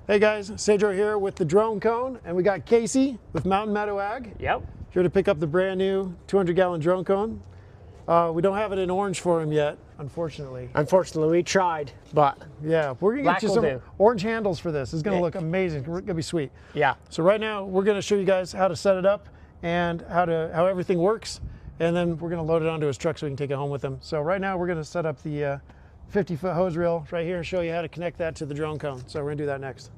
Hey guys, Cedro here with the drone cone, and we got Casey with Mountain Meadow Ag. Yep. Here to pick up the brand new 200-gallon drone cone. We don't have it in orange for him yet, unfortunately. Unfortunately, we tried, but yeah, we're gonna get you some do. orange handles for this. It's gonna look amazing. It's gonna be sweet. Yeah. So right now, we're gonna show you guys how to set it up and how everything works, and then we're gonna load it onto his truck so we can take it home with him. So right now, we're gonna set up the 50-foot hose reel right here and show you how to connect that to the drone cone. So we're gonna do that next.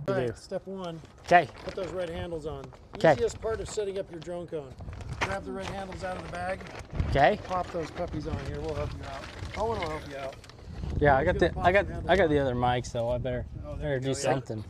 All right, step one. Okay. Put those red handles on. Okay. Easiest part of setting up your drone cone. Grab the red handles out of the bag. Okay. Pop those puppies on here. We'll help you out. Owen will help you out. Yeah, I got the other mics though. I better do something.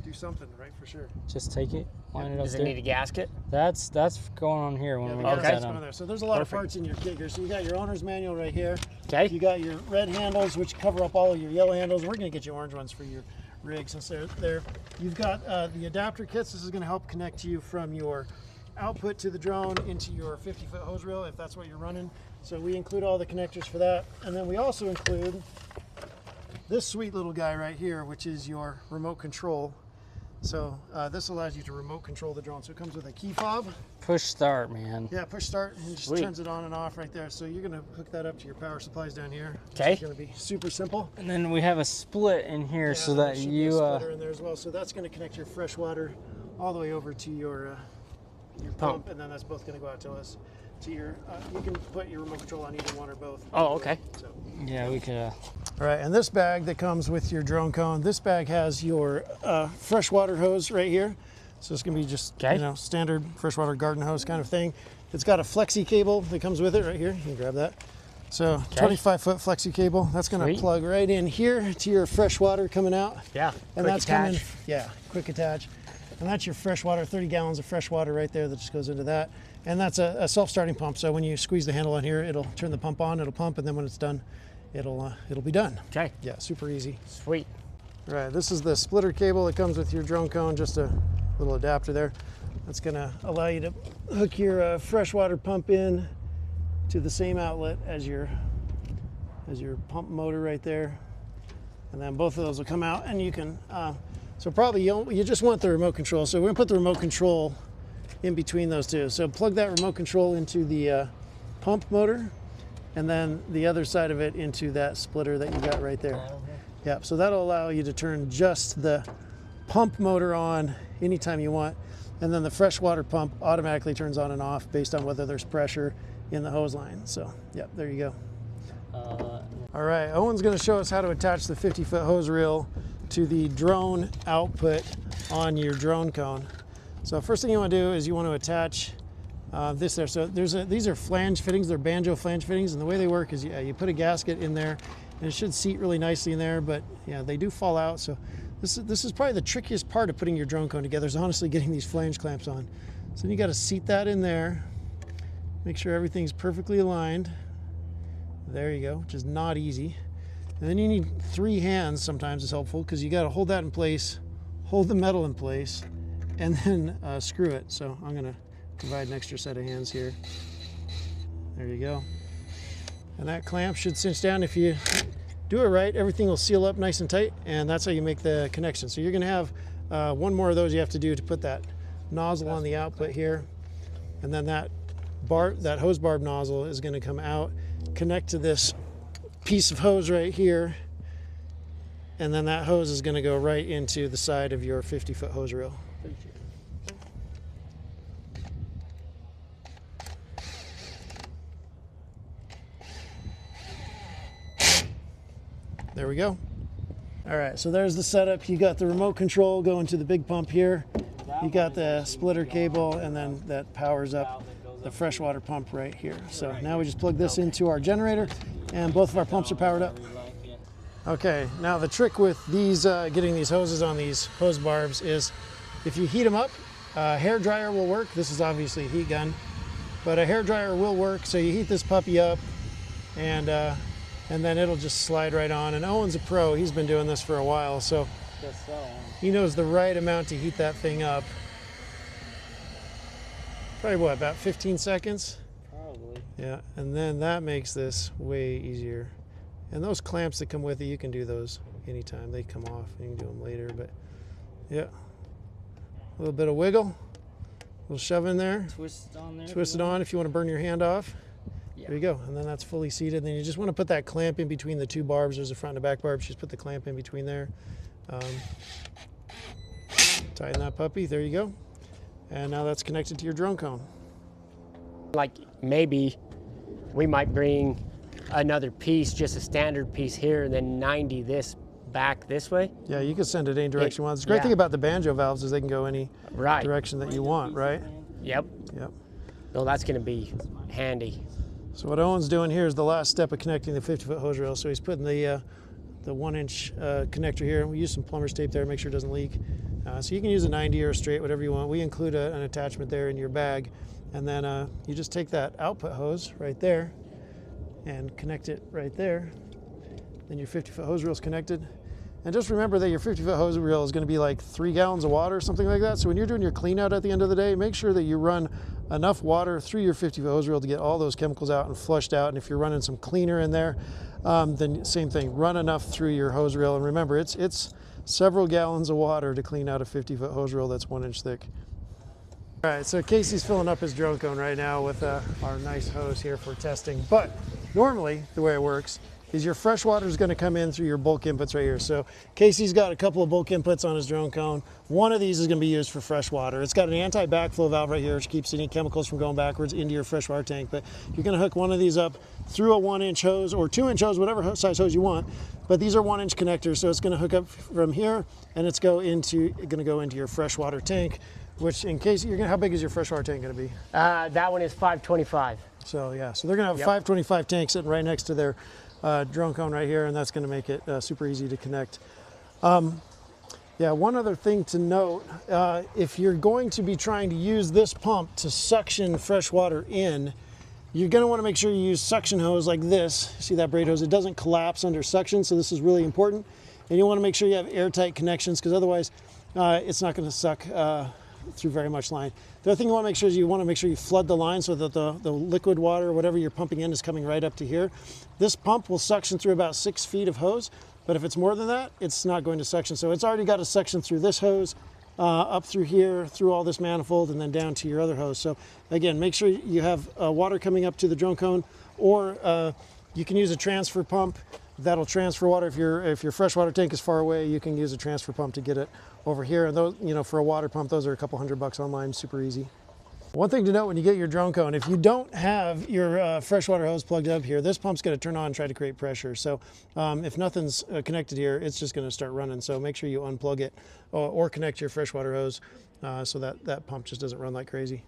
Do something, right? For sure. Just take it. Line it up. Does it need a gasket? That's going on here when we get that on. There. So there's a lot of parts in your kit here. So you got your owner's manual right here. Okay. You got your red handles, which cover up all of your yellow handles. We're going to get you orange ones for your rig since they're there. You've got the adapter kits. This is going to help connect you from your output to the drone into your 50-foot hose reel if that's what you're running. So we include all the connectors for that. And then we also include this sweet little guy right here, which is your remote control. So this allows you to remote control the drone. So it comes with a key fob. Push start, man. Yeah, push start and just turns it on and off right there. So you're gonna hook that up to your power supplies down here. Okay. It's gonna be super simple. And then we have a split in here so that you splitter in there as well. So that's gonna connect your fresh water all the way over to your pump, and then that's both gonna go out to us. To your, you can put your remote control on either one or both. Oh, okay. So. Yeah, we could. All right, and this bag that comes with your drone cone, this bag has your freshwater hose right here. So it's gonna be just standard freshwater garden hose kind of thing. It's got a flexi cable that comes with it right here. You can grab that. So 25-foot flexi cable. That's gonna plug right in here to your freshwater coming out. Yeah. And that's coming. Yeah, quick attach. And that's your freshwater, 30 gallons of fresh water right there that just goes into that. And that's a self-starting pump. So when you squeeze the handle on here, it'll turn the pump on, it'll pump, and then when it's done, it'll be done. Okay. Yeah, super easy. Sweet. All right, this is the splitter cable that comes with your drone cone, just a little adapter there. That's gonna allow you to hook your freshwater pump in to the same outlet as your pump motor right there. And then both of those will come out, and you can, so probably you just want the remote control. So we're gonna put the remote control in between those two. So plug that remote control into the pump motor, and then the other side of it into that splitter that you got right there. Yeah, so that'll allow you to turn just the pump motor on anytime you want, and then the freshwater pump automatically turns on and off based on whether there's pressure in the hose line. So, yeah, there you go. All right, Owen's gonna show us how to attach the 50-foot hose reel to the drone output on your drone cone. So first thing you want to do is you want to attach this there. So these are flange fittings. They're banjo flange fittings, and the way they work is you put a gasket in there, and it should seat really nicely in there. But yeah, they do fall out. So this is probably the trickiest part of putting your drone cone together, is honestly getting these flange clamps on. So you got to seat that in there. Make sure everything's perfectly aligned. There you go, which is not easy. And then you need 3 hands. Sometimes is helpful because you got to hold that in place, hold the metal in place, and then screw it. So I'm gonna provide an extra set of hands here. There you go. And that clamp should cinch down. If you do it right, everything will seal up nice and tight, and that's how you make the connection. So you're gonna have one more of those you have to do to put that nozzle on the output here, and then that hose barb nozzle is gonna come out, connect to this piece of hose right here, and then that hose is gonna go right into the side of your 50-foot hose reel. There we go. All right, so there's the setup. You got the remote control going to the big pump here. You got the splitter cable, and then that powers up the freshwater pump right here. So now we just plug this into our generator, and both of our pumps are powered up. Okay, now the trick with these, getting these hoses on these hose barbs is if you heat them up, a hair dryer will work. This is obviously a heat gun, but a hair dryer will work. So you heat this puppy up, and then it'll just slide right on. And Owen's a pro. He's been doing this for a while, so he knows the right amount to heat that thing up. Probably what, about 15 seconds? Probably. Yeah, and then that makes this way easier. And those clamps that come with it, you can do those anytime. They come off. You can do them later, but yeah. A little bit of wiggle. A little shove in there. Twist it on there. Twist it on if you want to burn your hand off. Yeah. There you go. And then that's fully seated. Then you just want to put that clamp in between the two barbs. There's a front and a back barb. Just put the clamp in between there. Tighten that puppy. There you go. And now that's connected to your drone cone. Like maybe we might bring another piece, just a standard piece here, and then 90 this back this way. Yeah, you can send it any direction you want. The great thing about the banjo valves is they can go any direction that you want, right? Yep. Yep. No, that's going to be handy. So what Owen's doing here is the last step of connecting the 50-foot hose reel. So he's putting the 1-inch connector here, and we use some plumber's tape there, make sure it doesn't leak. So you can use a 90 or a straight, whatever you want. We include an attachment there in your bag, and then you just take that output hose right there and connect it right there. Then your 50-foot hose reel is connected. And just remember that your 50-foot hose reel is going to be like 3 gallons of water or something like that. So when you're doing your clean out at the end of the day, make sure that you run enough water through your 50-foot hose reel to get all those chemicals out and flushed out. And if you're running some cleaner in there, then same thing, run enough through your hose reel. And remember, it's several gallons of water to clean out a 50-foot hose reel that's 1 inch thick. All right, so Casey's filling up his drone cone right now with our nice hose here for testing. But normally, the way it works is your fresh water is going to come in through your bulk inputs right here. So Casey's got a couple of bulk inputs on his drone cone. One of these is going to be used for fresh water. It's got an anti-backflow valve right here, which keeps any chemicals from going backwards into your freshwater tank. But you're going to hook one of these up through a 1-inch hose or 2-inch hose, whatever size hose you want. But these are 1-inch connectors, so it's going to hook up from here, and it's going to go into your freshwater tank. Which, in case how big is your freshwater tank going to be? That one is 525. So yeah, so they're going to have a 525 tank sitting right next to their drone cone right here, and that's going to make it super easy to connect. Yeah, one other thing to note, if you're going to be trying to use this pump to suction fresh water in, you're going to want to make sure you use suction hose like this. See that braid hose? It doesn't collapse under suction, so this is really important. And you want to make sure you have airtight connections, because otherwise it's not going to suck through very much line. The other thing you want to make sure is you flood the line so that the liquid water or whatever you're pumping in is coming right up to here. This pump will suction through about 6 feet of hose, but if it's more than that, it's not going to suction. So it's already got a suction through this hose, up through here, through all this manifold, and then down to your other hose. So again, make sure you have water coming up to the drone cone, or you can use a transfer pump that'll transfer water. If your freshwater tank is far away, you can use a transfer pump to get it over here. And those, for a water pump, those are a couple $100 online, super easy. One thing to note when you get your drone cone, if you don't have your freshwater hose plugged up here, this pump's going to turn on and try to create pressure. So if nothing's connected here, it's just going to start running. So make sure you unplug it or connect your freshwater hose so that pump just doesn't run like crazy.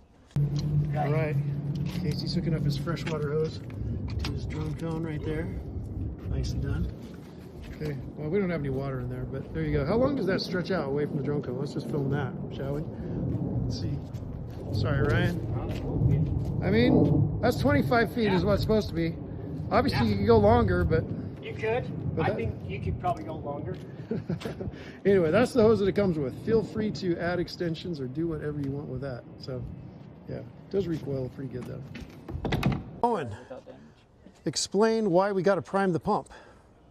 All right, Casey's hooking up his freshwater hose to his drone cone right there. Nicely done. Okay, well, we don't have any water in there, but there you go. How long does that stretch out away from the drone cone? Let's just film that, shall we? Let's see. Sorry, Ryan. I mean, that's 25 feet is what it's supposed to be. Obviously, you could go longer, but... You could. I think you could probably go longer. Anyway, that's the hose that it comes with. Feel free to add extensions or do whatever you want with that. So, yeah, it does recoil pretty good, though. Owen, explain why we got to prime the pump.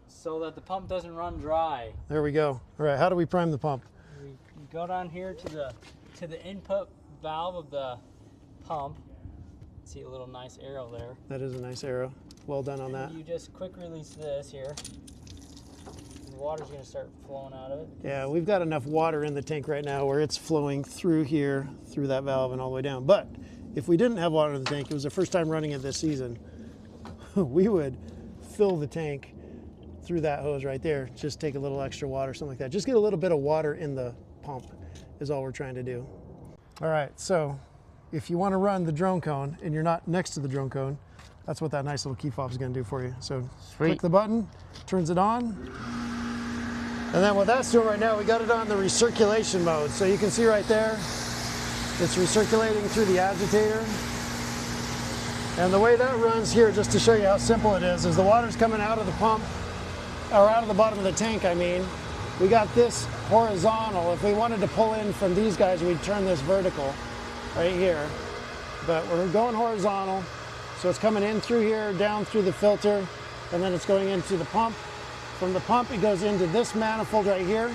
So that the pump doesn't run dry. There we go. All right, how do we prime the pump? We go down here to the input valve of the pump. See a little nice arrow there. That is a nice arrow. Well done on that. You just quick release this here. The water's going to start flowing out of it. Yeah, we've got enough water in the tank right now where it's flowing through here, through that valve and all the way down. But if we didn't have water in the tank, it was the first time running it this season, we would fill the tank through that hose right there. Just take a little extra water, something like that. Just get a little bit of water in the pump is all we're trying to do. All right, so if you want to run the drone cone and you're not next to the drone cone, that's what that nice little key fob is going to do for you. So click the button, turns it on. And then what that's doing right now, we got it on the recirculation mode. So you can see right there, it's recirculating through the agitator. And the way that runs here, just to show you how simple it is the water's coming out of the pump, or out of the bottom of the tank, I mean. We got this horizontal. If we wanted to pull in from these guys, we'd turn this vertical right here. But we're going horizontal. So it's coming in through here, down through the filter, and then it's going into the pump. From the pump, it goes into this manifold right here,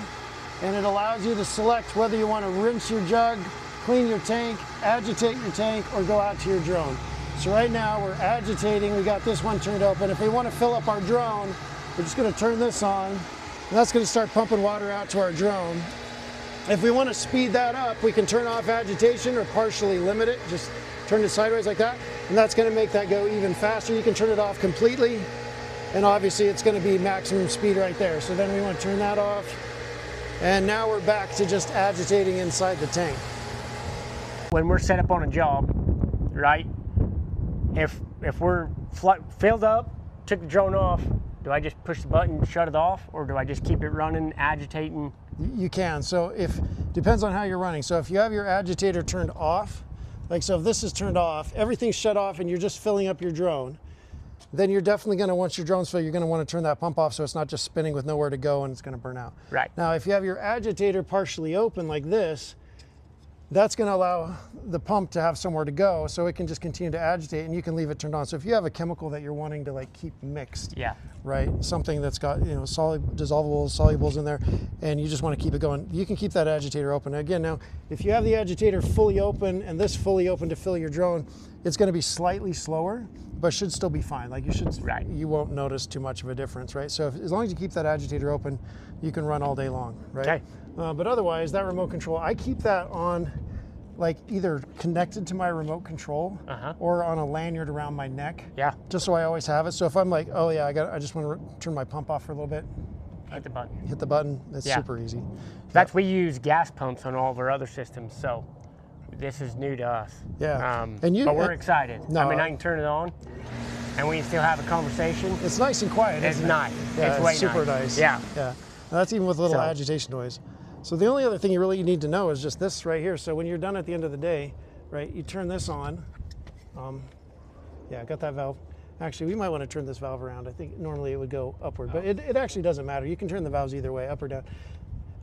and it allows you to select whether you want to rinse your jug, clean your tank, agitate your tank, or go out to your drone. So right now we're agitating, we got this one turned open. If we want to fill up our drone, we're just going to turn this on, and that's going to start pumping water out to our drone. If we want to speed that up, we can turn off agitation or partially limit it, just turn it sideways like that, and that's going to make that go even faster. You can turn it off completely, and obviously it's going to be maximum speed right there. So then we want to turn that off, and now we're back to just agitating inside the tank. When we're set up on a job, right, if we're filled up, took the drone off, do I just push the button, shut it off, or do I just keep it running, agitating? You can. So depends on how you're running. So if you have your agitator turned off, like so if this is turned off, everything's shut off and you're just filling up your drone, then you're definitely going to, once your drone's full, you're going to want to turn that pump off so it's not just spinning with nowhere to go and it's going to burn out. Right. Now if you have your agitator partially open like this, that's going to allow the pump to have somewhere to go so it can just continue to agitate, and you can leave it turned on. So if you have a chemical that you're wanting to like keep mixed, Yeah. right, something that's got, you know, dissolvables, solubles in there, and you just want to keep it going, you can keep that agitator open. Again, now if you have the agitator fully open and this fully open to fill your drone, it's going to be slightly slower, but should still be fine. Like you won't notice too much of a difference, right? So as long as you keep that agitator open, you can run all day long, right? Okay. But otherwise, that remote control, I keep that on, like either connected to my remote control or on a lanyard around my neck. Yeah. Just so I always have it. So if I'm like, oh yeah, I just want to turn my pump off for a little bit, Hit the button. hit the button. It's Yeah. super easy. We use gas pumps on all of our other systems, so this is new to us. Yeah. But we're excited. No, I mean, I can turn it on, and we can still have a conversation. It's nice and quiet. It's isn't it? nice. Yeah, it's way super nice. Yeah. Yeah. Now, that's even with a little So- agitation noise. So the only other thing you really need to know is just this right here. So when you're done at the end of the day, right, you turn this on. Yeah, I got that valve. Actually, we might want to turn this valve around. I think normally it would go upward, but it actually doesn't matter. You can turn the valves either way, up or down.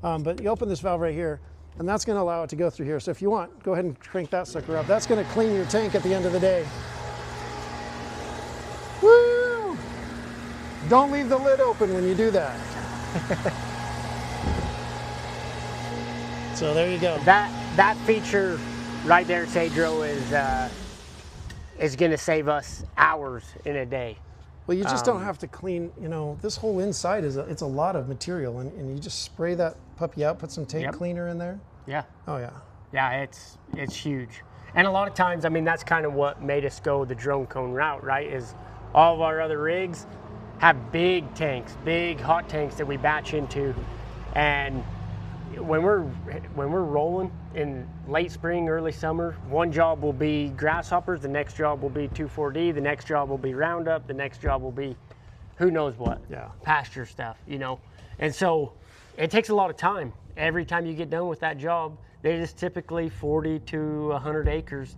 But you open this valve right here, and that's going to allow it to go through here. So if you want, go ahead and crank that sucker up. That's going to clean your tank at the end of the day. Woo! Don't leave the lid open when you do that. So there you go. That feature right there, Cedro, is going to save us hours in a day. Well, you just don't have to clean, you know, this whole inside it's a lot of material, and you just spray that puppy out, put some tank cleaner in there. Yeah. Oh yeah. Yeah, it's huge. And a lot of times, I mean, that's kind of what made us go the drone cone route, right? Is all of our other rigs have big tanks, big hot tanks that we batch into, and when we're rolling in late spring, early summer, one job will be grasshoppers, the next job will be 2,4-D, the next job will be Roundup, the next job will be who knows what, pasture stuff, you know. And so it takes a lot of time. Every time you get done with that job, there's typically 40 to 100 acres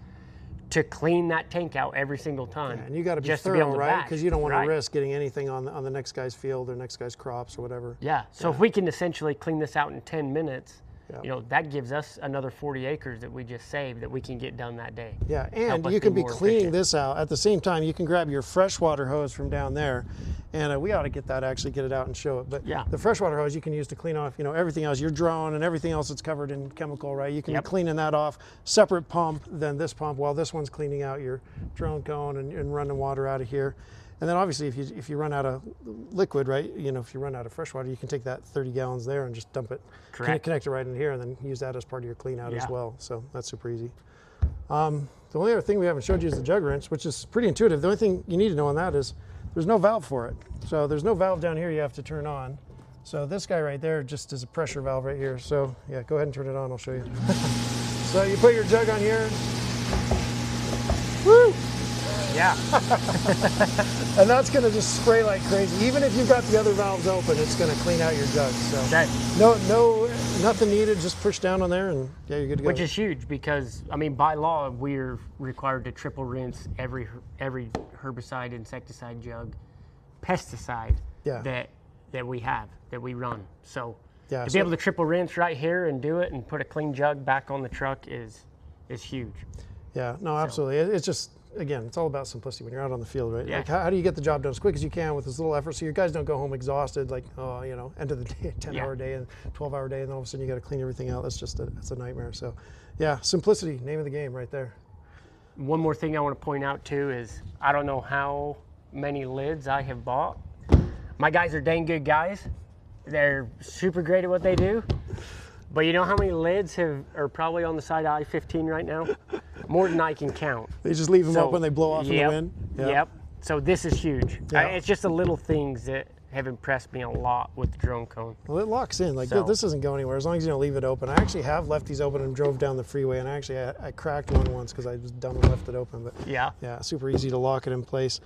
to clean that tank out every single time. Yeah, and you got to be thorough, right? Because you don't want to risk getting anything on the next guy's field or next guy's crops or whatever. Yeah. So if we can essentially clean this out in 10 minutes, you know, that gives us another 40 acres that we just saved that we can get done that day. Yeah, and you can be cleaning this out. At the same time, you can grab your freshwater hose from down there, and we ought to get that, actually get it out and show it. But the freshwater hose you can use to clean off, you know, everything else, your drone and everything else that's covered in chemical, right? You can be cleaning that off, separate pump than this pump, while this one's cleaning out your drone cone and running water out of here. And then obviously if you run out of liquid, right, you know, if you run out of fresh water, you can take that 30 gallons there and just dump it, connect it right in here, and then use that as part of your clean out as well. So that's super easy. The only other thing we haven't showed you is the jug wrench, which is pretty intuitive. The only thing you need to know on that is there's no valve for it. So there's no valve down here you have to turn on. So this guy right there just is a pressure valve right here. So yeah, go ahead and turn it on, I'll show you. So you put your jug on here. Woo! Yeah. And that's going to just spray like crazy. Even if you've got the other valves open, it's going to clean out your jug. So nothing needed. Just push down on there, and yeah, you're good to go. Which is huge because, I mean, by law, we're required to triple rinse every herbicide, insecticide jug, pesticide that we run. So to be able to triple rinse right here and do it and put a clean jug back on the truck is huge. Yeah, no, absolutely. It's just again, it's all about simplicity when you're out on the field, right? Yeah. Like how do you get the job done as quick as you can with as little effort so your guys don't go home exhausted, like, oh, you know, end of the day, 10-hour day and 12-hour day, and then all of a sudden you got to clean everything out. That's a nightmare. So yeah, simplicity, name of the game right there. One more thing I want to point out too is I don't know how many lids I have bought. My guys are dang good guys. They're super great at what they do. But you know how many lids are probably on the side of I-15 right now? More than I can count. They just leave them up when they blow off in the wind? Yep. So this is huge. Yeah. It's just the little things that have impressed me a lot with the drone cone. Well, it locks in. Like, So- this doesn't go anywhere as long as you don't leave it open. I actually have left these open and drove down the freeway, and actually I cracked one once because I was dumb and left it open. But Yeah. yeah, super easy to lock it in place.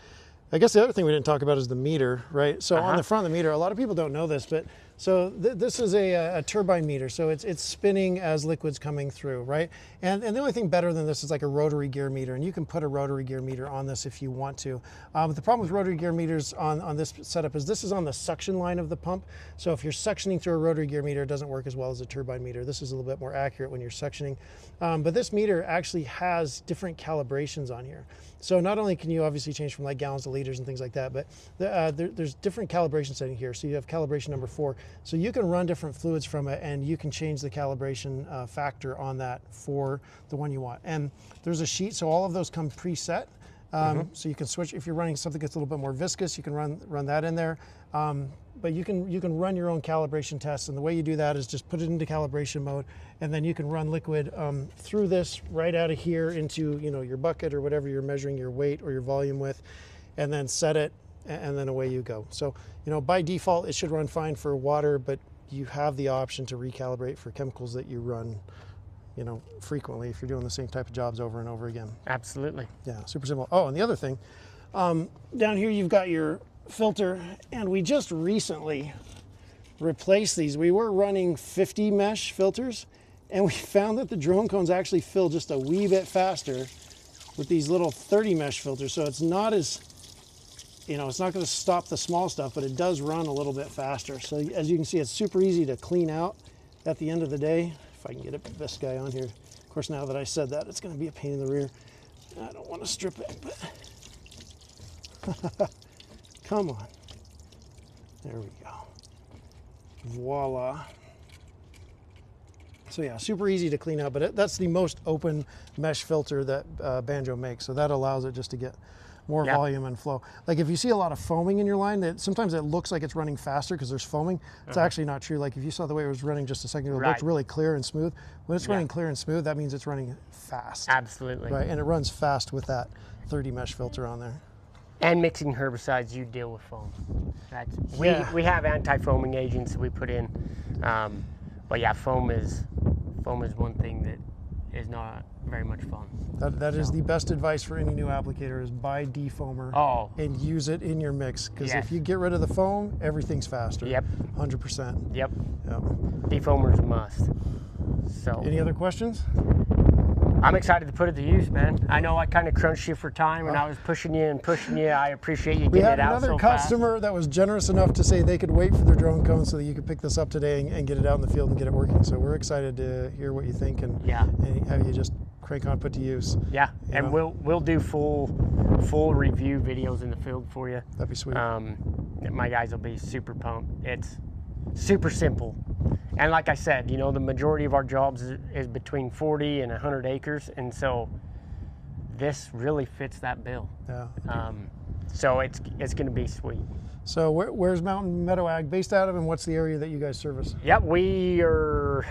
I guess the other thing we didn't talk about is the meter, right? So on the front of the meter, a lot of people don't know this, but so this is a turbine meter. So it's spinning as liquid's coming through, right? And the only thing better than this is like a rotary gear meter, and you can put a rotary gear meter on this if you want to. But the problem with rotary gear meters on this setup is this is on the suction line of the pump. So if you're suctioning through a rotary gear meter, it doesn't work as well as a turbine meter. This is a little bit more accurate when you're suctioning. But this meter actually has different calibrations on here. So not only can you obviously change from like gallons to liters and things like that, but there's different calibration setting here. So you have calibration number 4. So you can run different fluids from it, and you can change the calibration factor on that for the one you want. And there's a sheet, so all of those come preset. So you can switch if you're running something that's a little bit more viscous. You can run that in there. But you can run your own calibration tests, and the way you do that is just put it into calibration mode, and then you can run liquid through this right out of here into your bucket or whatever you're measuring your weight or your volume with, and then set it, and then away you go. So by default it should run fine for water, but you have the option to recalibrate for chemicals that you run frequently if you're doing the same type of jobs over and over again. Absolutely. Yeah, super simple. Oh, and the other thing, down here you've got your filter, and we just recently replaced these. We were running 50 mesh filters, and we found that the drone cones actually fill just a wee bit faster with these little 30 mesh filters. So it's not as, it's not going to stop the small stuff, but it does run a little bit faster. So as you can see, it's super easy to clean out at the end of the day. If I can get this guy on here. Of course, now that I said that, it's going to be a pain in the rear. I don't want to strip it, but come on. There we go. Voila. So yeah, super easy to clean out, but that's the most open mesh filter that Banjo makes. So that allows it just to get more volume and flow. Like if you see a lot of foaming in your line, that sometimes it looks like it's running faster because there's foaming. It's actually not true. Like if you saw the way it was running just a second ago, it looked really clear and smooth. When it's running clear and smooth, that means it's running fast. Absolutely. Right, and it runs fast with that 30 mesh filter on there. And mixing herbicides, you deal with foam. We have anti-foaming agents that we put in, but yeah, foam is one thing that is not very much fun. That is the best advice for any new applicator is buy defoamer and use it in your mix, because if you get rid of the foam, everything's faster. Yep. 100%. Yep. Defoamer's a must. So. Any other questions? I'm excited to put it to use, man. I know I kind of crunched you for time and I was pushing you and pushing you. I appreciate you getting it out so fast. We had another customer that was generous enough to say they could wait for their drone cone so that you could pick this up today and get it out in the field and get it working. So we're excited to hear what you think and have you just crank on, put to use. Yeah, and we'll do full review videos in the field for you. That'd be sweet. My guys will be super pumped. It's super simple. And like I said, the majority of our jobs is between 40 and 100 acres, and so this really fits that bill. Yeah. So it's going to be sweet. So where's Mountain Meadow Ag based out of, and what's the area that you guys service? Yep, we don't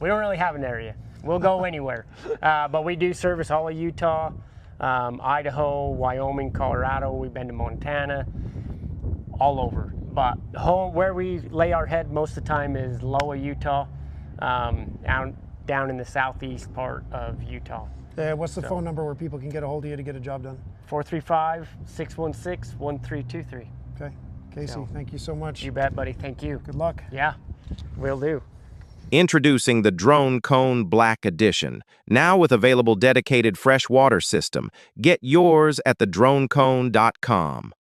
really have an area. We'll go anywhere, but we do service all of Utah, Idaho, Wyoming, Colorado. We've been to Montana, all over. But where we lay our head most of the time is Loa, Utah, down in the southeast part of Utah. What's the phone number where people can get a hold of you to get a job done? 435-616-1323. Okay. Casey, thank you so much. You bet, buddy. Thank you. Good luck. Yeah, will do. Introducing the Drone Cone Black Edition, now with available dedicated fresh water system. Get yours at thedronecone.com.